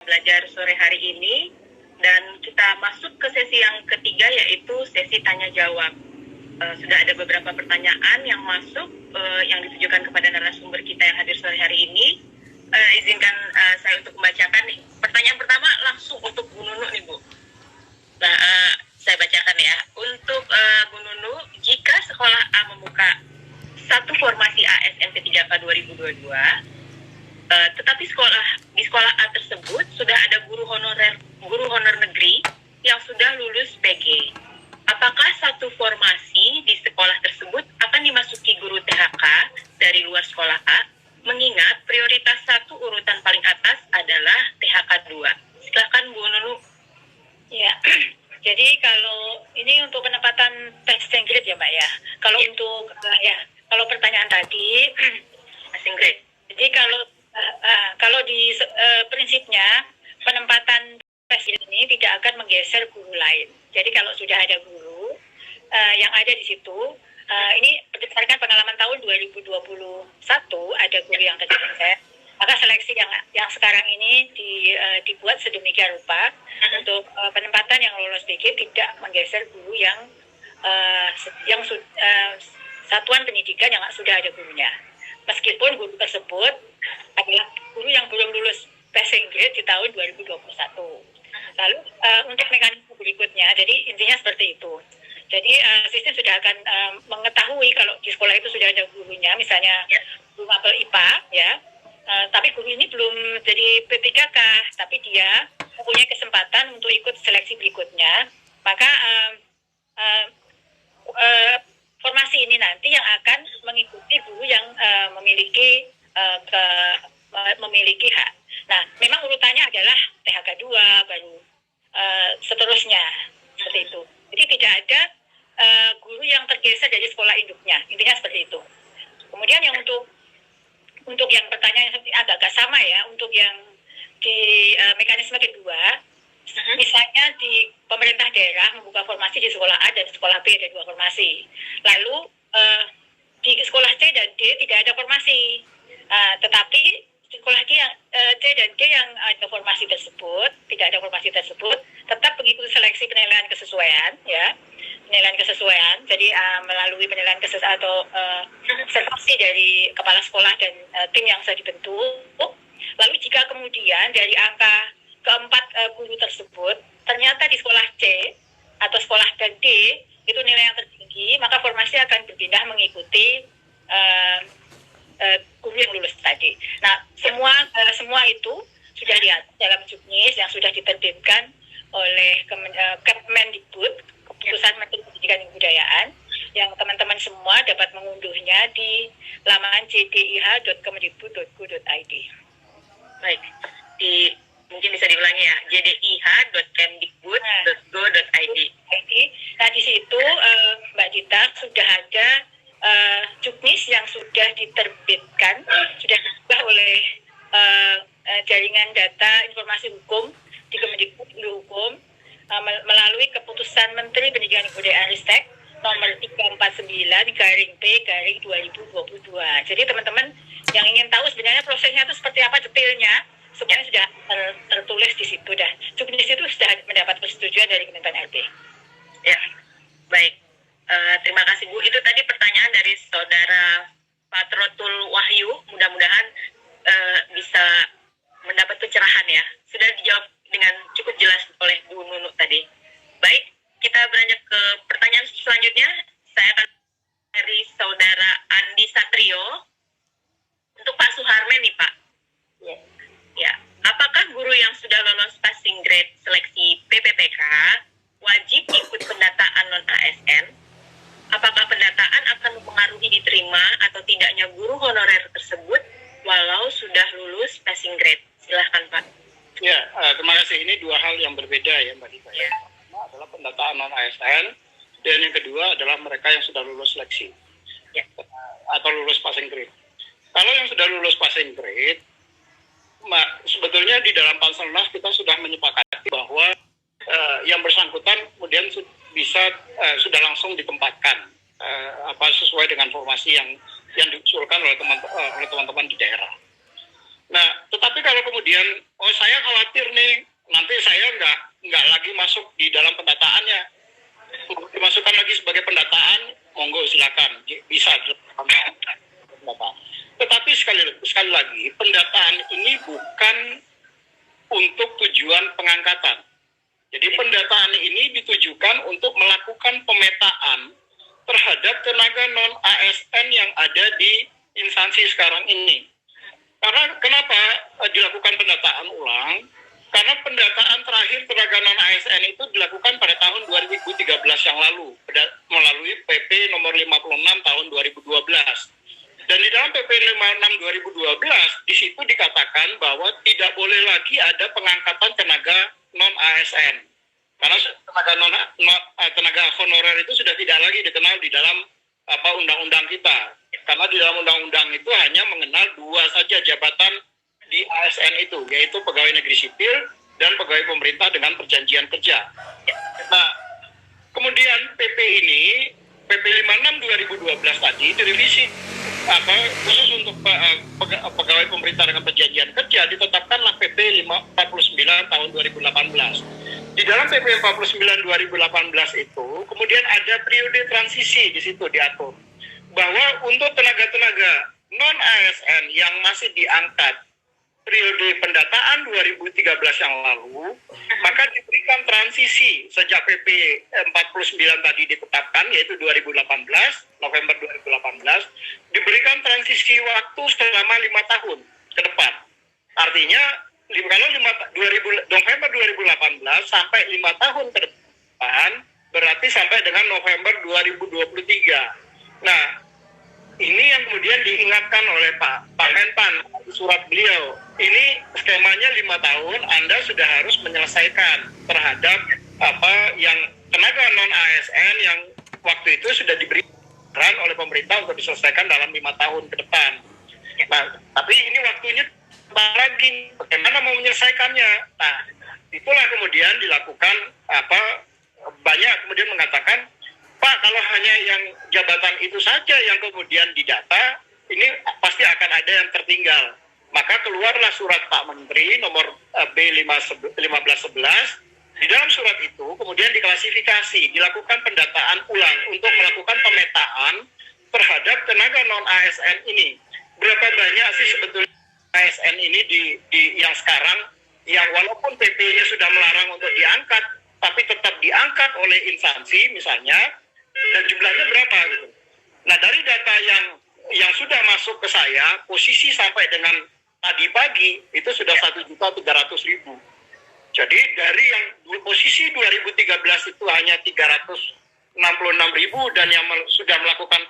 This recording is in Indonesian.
belajar sore hari ini, dan kita masuk ke sesi yang ketiga, yaitu sesi tanya jawab. Sudah ada beberapa pertanyaan yang masuk, yang ditujukan kepada narasumber kita yang hadir sore hari ini. Izinkan saya untuk membacakan nih. Pertanyaan pertama langsung untuk Bu Nunu nih, Bu. Nah, saya bacakan ya. Untuk Bu Nunu, jika sekolah A membuka satu formasi ASNP 3K 2022, tetapi di sekolah A tersebut sudah ada guru honor negeri yang sudah lulus PG. Apakah satu formasi di sekolah tersebut akan dimasuki guru THK dari luar sekolah A? Mengingat prioritas satu urutan paling atas adalah THK 2. Silakan Bu Nunu. Ya, jadi kalau ini untuk penempatan passing grade ya Mbak ya. Kalau untuk kalau pertanyaan tadi passing grade. Jadi kalau di prinsipnya penempatan passing ini tidak akan menggeser guru lain. Jadi kalau sudah ada guru yang ada di situ, ini berdasarkan pengalaman tahun 2021 ada guru yang tergeser, maka seleksi yang sekarang ini dibuat sedemikian rupa untuk penempatan yang lolos PG tidak menggeser guru yang satuan pendidikan yang sudah ada gurunya. Meskipun guru tersebut adalah guru yang belum lulus passing grade di tahun 2021. Lalu untuk mekanisme berikutnya, jadi intinya seperti itu. Jadi sistem sudah akan mengetahui kalau di sekolah itu sudah ada gurunya, misalnya guru mapel IPA, ya. Tapi guru ini belum jadi P3K, tapi dia mempunyai kesempatan untuk ikut seleksi berikutnya. Maka formasi ini nanti yang akan mengikuti guru yang memiliki hak. Nah, memang urutannya adalah THK 2, baru seterusnya, seperti itu. Jadi tidak ada guru yang tergeser dari sekolah induknya, intinya seperti itu. Kemudian yang untuk yang pertanyaan yang agak sama ya, untuk yang di mekanisme kedua, misalnya di pemerintah daerah membuka formasi di sekolah A dan sekolah B ada 2 formasi. Lalu di sekolah C dan D tidak ada formasi, tetapi di sekolah C dan D yang ada formasi tersebut, tidak ada formasi tersebut, tetap mengikuti seleksi penilaian kesesuaian, ya, penilaian kesesuaian. Jadi melalui penilaian kesesuaian atau observasi dari kepala sekolah dan tim yang sudah dibentuk. Lalu jika kemudian dari angka keempat guru tersebut ternyata di sekolah C atau sekolah dan D itu nilai yang tertinggi, maka formasi akan berpindah mengikuti guru yang lulus tadi. Nah, semua itu sudah diatur dalam juknis yang sudah diterbitkan oleh Kemendikbud, Keputusan Menteri Pendidikan dan Kebudayaan, yang teman-teman semua dapat mengunduhnya di laman jdih.kemendikbud.go.id. Baik, mungkin bisa diulangi ya, jdih.kemdikbud.go.id. Nah, di situ Mbak Dita sudah ada juknis yang sudah diterbitkan, sudah diubah oleh jaringan data informasi hukum di Kemendikbud Hukum melalui Keputusan Menteri Pendidikan dan Kebudayaan Ristek nomor 349/P/2022. Jadi teman-teman yang ingin tahu sebenarnya prosesnya itu seperti apa detailnya, semuanya sudah tertulis di situ dah. Juknis itu sudah mendapat persetujuan dari Kementerian LB. Ya, baik. Terima kasih Bu. Itu tadi pertanyaan dari saudara Patrotul Wahyu. Mudah-mudahan bisa mendapat pencerahan ya. Sudah dijawab dengan cukup jelas oleh Bu Nunu tadi. Baik, kita beranjak ke pertanyaan selanjutnya. Saya akan dari saudara Andi Satrio. Untuk Pak Suharmen nih Pak. Ya, apakah guru yang sudah lolos passing grade seleksi PPPK wajib ikut pendataan non-ASN? Apakah pendataan akan mempengaruhi diterima atau tidaknya guru honorer tersebut walau sudah lulus passing grade? Silahkan Pak. Ya, terima kasih. Ini 2 hal yang berbeda ya Mbak Dita. Ya. Yang pertama adalah pendataan non-ASN, dan yang kedua adalah mereka yang sudah lulus seleksi atau lulus passing grade. Kalau yang sudah lulus passing grade, sebetulnya di dalam Panselnas kita sudah menyepakati bahwa yang bersangkutan kemudian sudah langsung ditempatkan sesuai dengan formasi yang diusulkan oleh teman-teman di daerah. Nah, tetapi kalau kemudian saya khawatir di dalam pendataannya. Dimasukkan lagi sebagai pendataan, monggo silakan, bisa dilakukan pendataan. Tetapi sekali lagi, pendataan ini bukan untuk tujuan pengangkatan. Jadi pendataan ini ditujukan untuk melakukan pemetaan terhadap tenaga non-ASN yang ada di instansi sekarang ini. Karena kenapa dilakukan pendataan ulang? Karena pendataan terakhir tenaga non-ASN itu dilakukan pada tahun 2013 yang lalu melalui PP nomor 56 tahun 2012. Dan di dalam PP 56 2012 di situ dikatakan bahwa tidak boleh lagi ada pengangkatan tenaga non-ASN. Karena tenaga honorer itu sudah tidak lagi dikenal di dalam undang-undang kita. Karena di dalam undang-undang itu hanya mengenal dua saja jabatan di ASN itu, yaitu pegawai negeri sipil dan pegawai pemerintah dengan perjanjian kerja. Nah, kemudian PP ini, PP 56 2012 tadi direvisi khusus untuk pegawai pemerintah dengan perjanjian kerja, ditetapkanlah PP 49 tahun 2018. Di dalam PP 49 2018 itu kemudian ada periode transisi di situ diatur bahwa untuk tenaga-tenaga non-ASN yang masih diangkat periode pendataan 2013 yang lalu, maka diberikan transisi sejak PP 49 tadi ditetapkan, yaitu 2018, November 2018, diberikan transisi waktu selama 5 tahun ke depan. Artinya, kalau November 2018 sampai 5 tahun ke depan, berarti sampai dengan November 2023. Nah, ini yang kemudian diingatkan oleh Pak Menpan di surat beliau. Ini skemanya 5 tahun, Anda sudah harus menyelesaikan terhadap yang tenaga non-ASN yang waktu itu sudah diberikan oleh pemerintah untuk diselesaikan dalam 5 tahun ke depan. Nah, tapi ini waktunya lagi, bagaimana mau menyelesaikannya? Nah, itulah kemudian dilakukan banyak kemudian mengatakan, Pak, kalau hanya yang jabatan itu saja yang kemudian didata, ini pasti akan ada yang tertinggal. Maka keluarlah surat Pak Menteri nomor B1511. Di dalam surat itu kemudian diklasifikasi, dilakukan pendataan ulang untuk melakukan pemetaan terhadap tenaga non-ASN ini. Berapa banyak sih sebetulnya ASN ini di yang sekarang, yang walaupun PP-nya sudah melarang untuk diangkat, tapi tetap diangkat oleh instansi misalnya, dan jumlahnya berapa gitu. Nah, dari data yang sudah masuk ke saya, posisi sampai dengan tadi pagi itu sudah 1.300.000. Jadi dari yang posisi 2013 itu hanya 366.000 dan yang sudah melakukan